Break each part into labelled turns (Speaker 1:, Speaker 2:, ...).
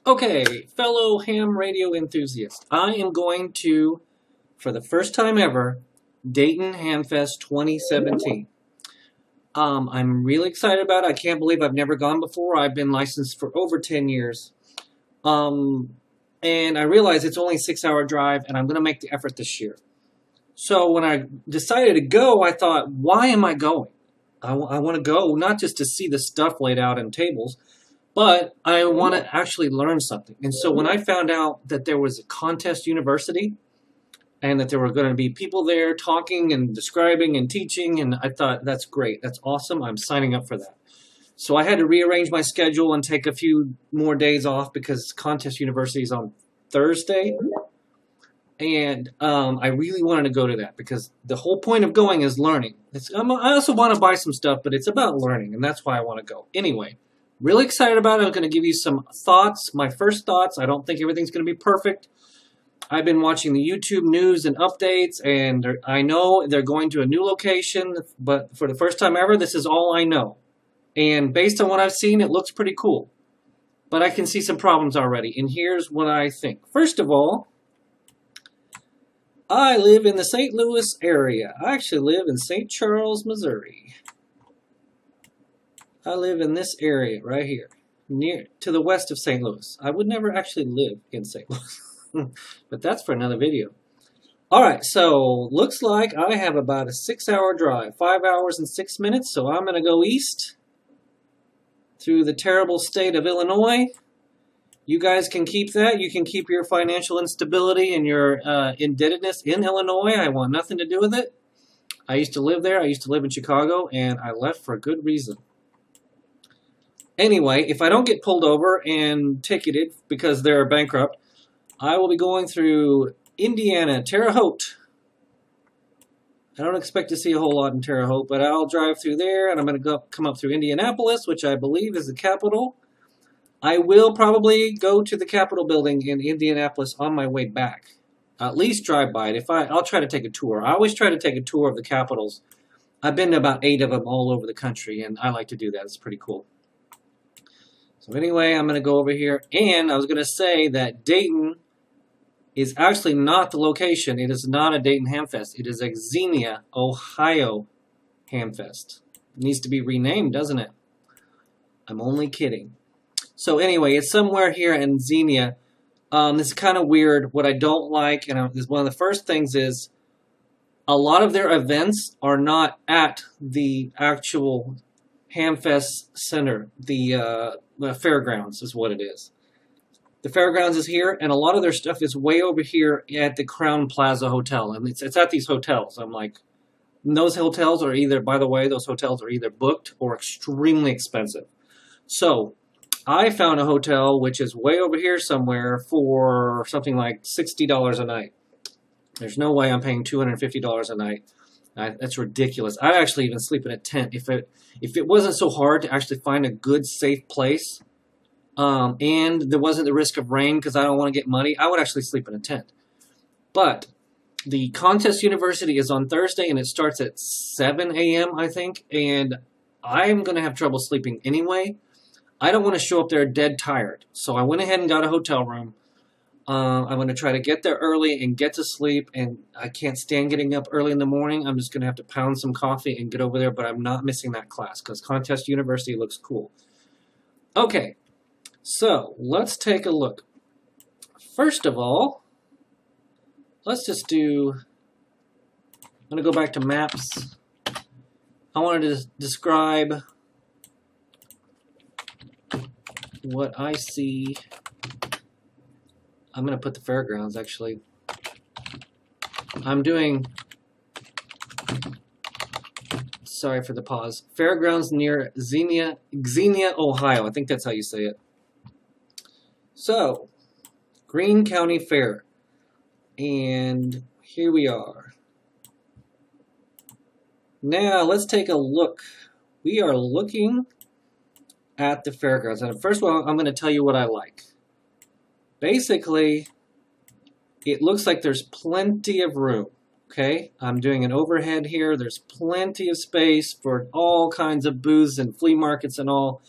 Speaker 1: Okay, fellow ham radio enthusiasts, I am going to, for the first time ever, Dayton Hamfest 2017. I'm really excited about it. I can't believe I've never gone before. I've been licensed for over 10 years. Um, and I realize it's only a 6-hour drive, and I'm going to make the effort this year. So when I decided to go, I thought, why am I going? I want to go not just to see the stuff laid out in tables, but I want to actually learn something. And so when I found out that there was a contest university and that there were going to be people there talking and describing and teaching, and I thought, that's great. That's awesome. I'm signing up for that. So I had to rearrange my schedule and take a few more days off because contest university is on Thursday. And I really wanted to go to that because the whole point of going is learning. I also want to buy some stuff, but it's about learning, and that's why I want to go. Anyway, really excited about it. I'm going to give you some thoughts, my first thoughts. I don't think everything's going to be perfect. I've been watching the YouTube news and updates, and I know they're going to a new location, but for the first time ever, this is all I know. And based on what I've seen, it looks pretty cool. But I can see some problems already, and here's what I think. First of all, I live in the St. Louis area. I actually live in St. Charles, Missouri. I live in this area right here, near to the west of St. Louis. I would never actually live in St. Louis, but that's for another video. All right, so looks like I have about a 6-hour drive, 5 hours and 6 minutes, so I'm going to go east through the terrible state of Illinois. You guys can keep that. You can keep your financial instability and your indebtedness in Illinois. I want nothing to do with it. I used to live there. I used to live in Chicago, and I left for a good reason. Anyway, if I don't get pulled over and ticketed because they're bankrupt, I will be going through Indiana, Terre Haute. I don't expect to see a whole lot in Terre Haute, but I'll drive through there, and I'm going to come up through Indianapolis, which I believe is the capital. I will probably go to the Capitol building in Indianapolis on my way back. At least drive by it. I'll try to take a tour. I always try to take a tour of the capitals. I've been to about 8 of them all over the country, and I like to do that. It's pretty cool. So anyway, I'm going to go over here, and I was going to say that Dayton is actually not the location. It is not a Dayton Hamfest. It is a Xenia, Ohio Hamfest. It needs to be renamed, doesn't it? I'm only kidding. So anyway, it's somewhere here in Xenia. This is kind of weird. What I don't like, and one of the first things is, a lot of their events are not at the actual Hamfest Center. The Fairgrounds is what it is. The Fairgrounds is here, and a lot of their stuff is way over here at the Crown Plaza Hotel. And it's at these hotels. I'm like, those hotels are either, by the way, those hotels are either booked or extremely expensive. So I found a hotel which is way over here somewhere for something like $60 a night. There's no way I'm paying $250 a night. That's ridiculous. I'd actually even sleep in a tent if it wasn't so hard to actually find a good, safe place, and there wasn't the risk of rain because I don't want to get muddy. I would actually sleep in a tent. But the contest university is on Thursday, and it starts at 7 a.m., I think, and I'm going to have trouble sleeping anyway. I don't want to show up there dead tired. So I went ahead and got a hotel room. I'm going to try to get there early and get to sleep. And I can't stand getting up early in the morning. I'm just going to have to pound some coffee and get over there. But I'm not missing that class because Contest University looks cool. Okay, so let's take a look. First of all, let's just do... I'm going to go back to maps. I wanted to describe what I see. I'm going to put the Fairgrounds, actually. I'm doing, sorry for the pause, Fairgrounds near Xenia, Ohio. I think that's how you say it. So, Greene County Fair. And here we are. Now, let's take a look. We are looking at the Fairgrounds. And first of all, I'm going to tell you what I like. Basically, it looks like there's plenty of room. Okay, I'm doing an overhead here. There's plenty of space for all kinds of booths and flea markets and all.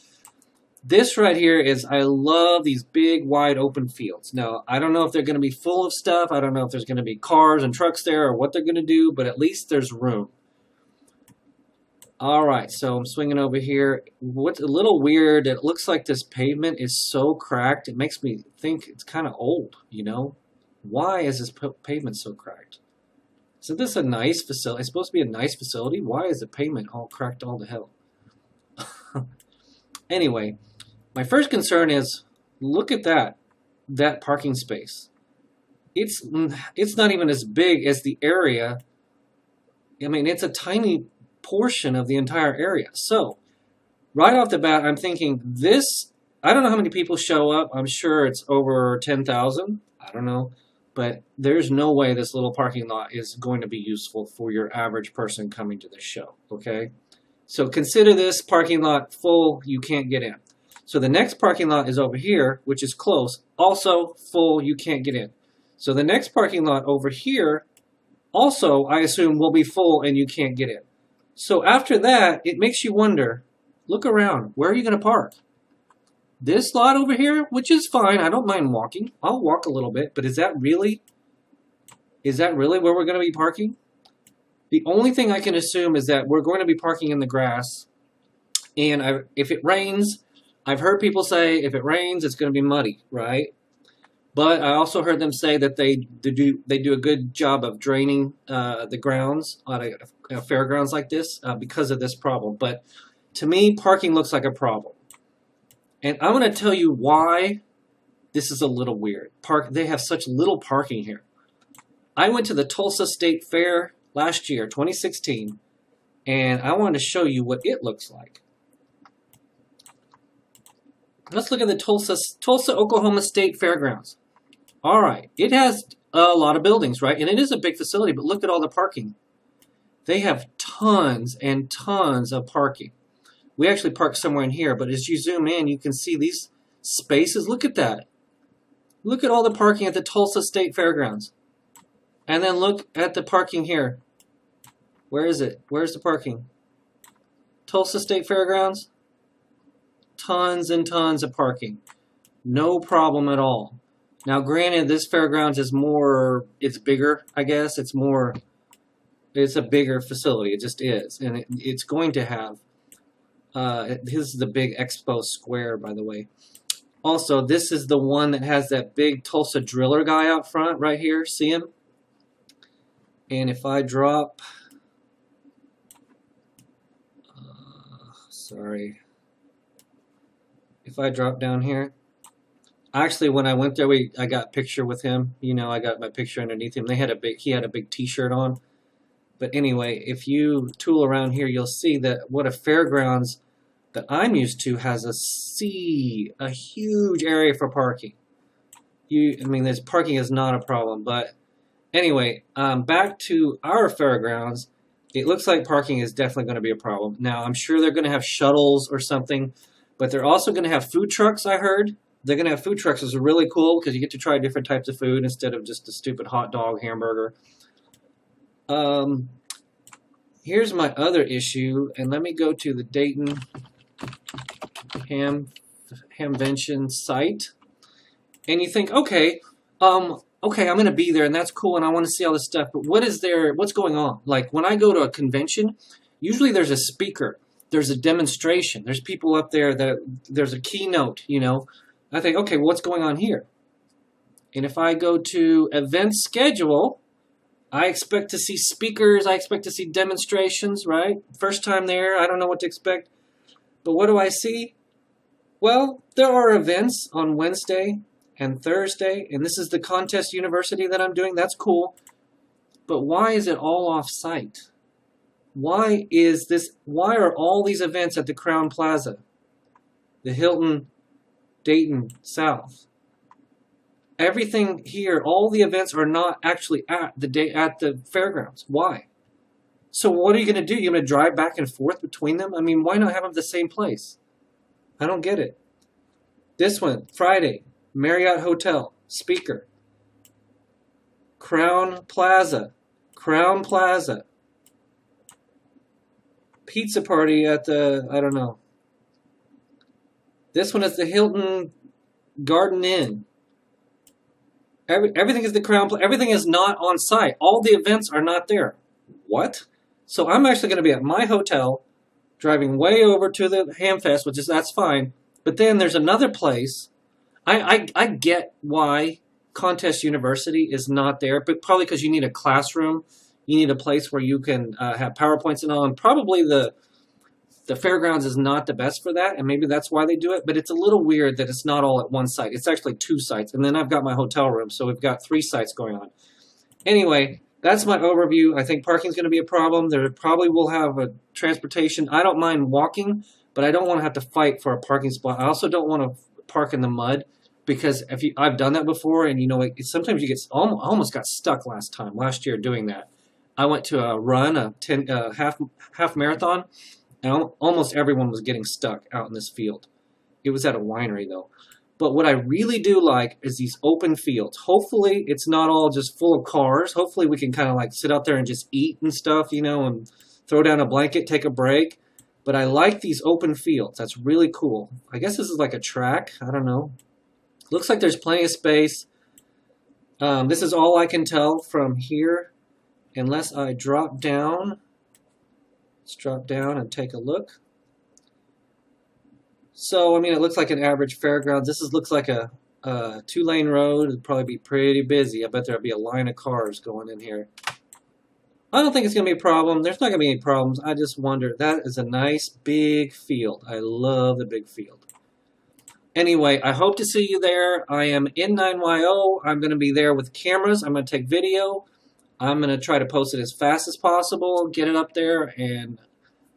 Speaker 1: This right here is, I love these big, wide open fields. Now, I don't know if they're going to be full of stuff. I don't know if there's going to be cars and trucks there or what they're going to do, but at least there's room. All right, so I'm swinging over here. What's a little weird, it looks like this pavement is so cracked. It makes me think it's kind of old, you know? Why is this pavement so cracked? Isn't this a nice facility? It's supposed to be a nice facility. Why is the pavement all cracked all to hell? Anyway, my first concern is, look at that parking space. It's not even as big as the area. I mean, it's a tiny portion of the entire area. So, right off the bat, I'm thinking this, I don't know how many people show up. I'm sure it's over 10,000. I don't know. But there's no way this little parking lot is going to be useful for your average person coming to this show, okay? So consider this parking lot full, you can't get in. So the next parking lot is over here, which is close, also full, you can't get in. So the next parking lot over here, also, I assume, will be full and you can't get in. So after that, it makes you wonder, look around, where are you going to park? This lot over here, which is fine, I don't mind walking. I'll walk a little bit, but is that really where we're going to be parking? The only thing I can assume is that we're going to be parking in the grass, and if it rains, I've heard people say if it rains, it's going to be muddy, right? But I also heard them say that they do a good job of draining the grounds on a fairgrounds like this because of this problem. But to me, parking looks like a problem. And I'm going to tell you why this is a little weird. They have such little parking here. I went to the Tulsa State Fair last year, 2016, and I wanted to show you what it looks like. Let's look at the Tulsa, Oklahoma State Fairgrounds. All right, it has a lot of buildings, right? And it is a big facility, but look at all the parking. They have tons and tons of parking. We actually parked somewhere in here, but as you zoom in, you can see these spaces. Look at that. Look at all the parking at the Tulsa State Fairgrounds. And then look at the parking here. Where is it? Where's the parking? Tulsa State Fairgrounds. Tons and tons of parking. No problem at all. Now, granted, this fairgrounds is it's bigger, I guess. It's a bigger facility. It just is. And it's going to have, this is the big Expo Square, by the way. Also, this is the one that has that big Tulsa driller guy out front right here. See him? And if I drop, if I drop down here, actually, when I went there, I got a picture with him. You know, I got my picture underneath him. He had a big T-shirt on. But anyway, if you tool around here, you'll see that what a fairgrounds that I'm used to has a huge area for parking. I mean, this parking is not a problem. But anyway, back to our fairgrounds. It looks like parking is definitely going to be a problem. Now, I'm sure they're going to have shuttles or something, but they're also going to have food trucks, I heard. They're going to have food trucks, which is really cool because you get to try different types of food instead of just a stupid hot dog hamburger. Here's my other issue, and let me go to the Dayton Hamvention site. And you think, okay, I'm going to be there, and that's cool, and I want to see all this stuff, but what's going on? Like, when I go to a convention, usually there's a speaker, there's a demonstration, there's people up there, there's a keynote, you know. I think, okay, well, what's going on here? And if I go to event schedule, I expect to see speakers, I expect to see demonstrations, right? First time there, I don't know what to expect. But what do I see? Well, there are events on Wednesday and Thursday, and this is the Contest University that I'm doing. That's cool. But why is it all off-site? Why are all these events at the Crown Plaza, the Hilton, Dayton South? Everything here, all the events are not actually at the fairgrounds. Why? So what are you going to do? You're going to drive back and forth between them? I mean, why not have them at the same place? I don't get it. This one, Friday, Marriott Hotel, speaker. Crown Plaza. Pizza party at the, I don't know. This one is the Hilton Garden Inn. Everything is the Crown. Everything is not on site. All the events are not there. What? So I'm actually going to be at my hotel, driving way over to the Hamfest, that's fine. But then there's another place. I get why Contest University is not there, but probably because you need a classroom, you need a place where you can have PowerPoints and all. And probably the Fairgrounds is not the best for that, and maybe that's why they do it. But it's a little weird that it's not all at one site. It's actually 2 sites, and then I've got my hotel room, so we've got 3 sites going on. Anyway, that's my overview. I think parking's going to be a problem. There probably will have a transportation. I don't mind walking, but I don't want to have to fight for a parking spot. I also don't want to park in the mud because I've done that before, and sometimes you get almost got stuck last year doing that. I went to a run, a half marathon, and almost everyone was getting stuck out in this field. It was at a winery though. But what I really do like is these open fields. Hopefully it's not all just full of cars. Hopefully we can kind of like sit out there and just eat and stuff, and throw down a blanket, take a break. But I like these open fields. That's really cool. I guess this is like a track. I don't know. Looks like there's plenty of space. This is all I can tell from here. Unless I drop down. Let's drop down and take a look. So, I mean, it looks like an average fairgrounds. Looks like a 2-lane road. It'd probably be pretty busy. I bet there'll be a line of cars going in here. I don't think it's going to be a problem. There's not going to be any problems. I just wonder. That is a nice big field. I love the big field. Anyway, I hope to see you there. I am in 9YO. I'm going to be there with cameras. I'm going to take video. I'm going to try to post it as fast as possible, get it up there, and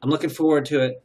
Speaker 1: I'm looking forward to it.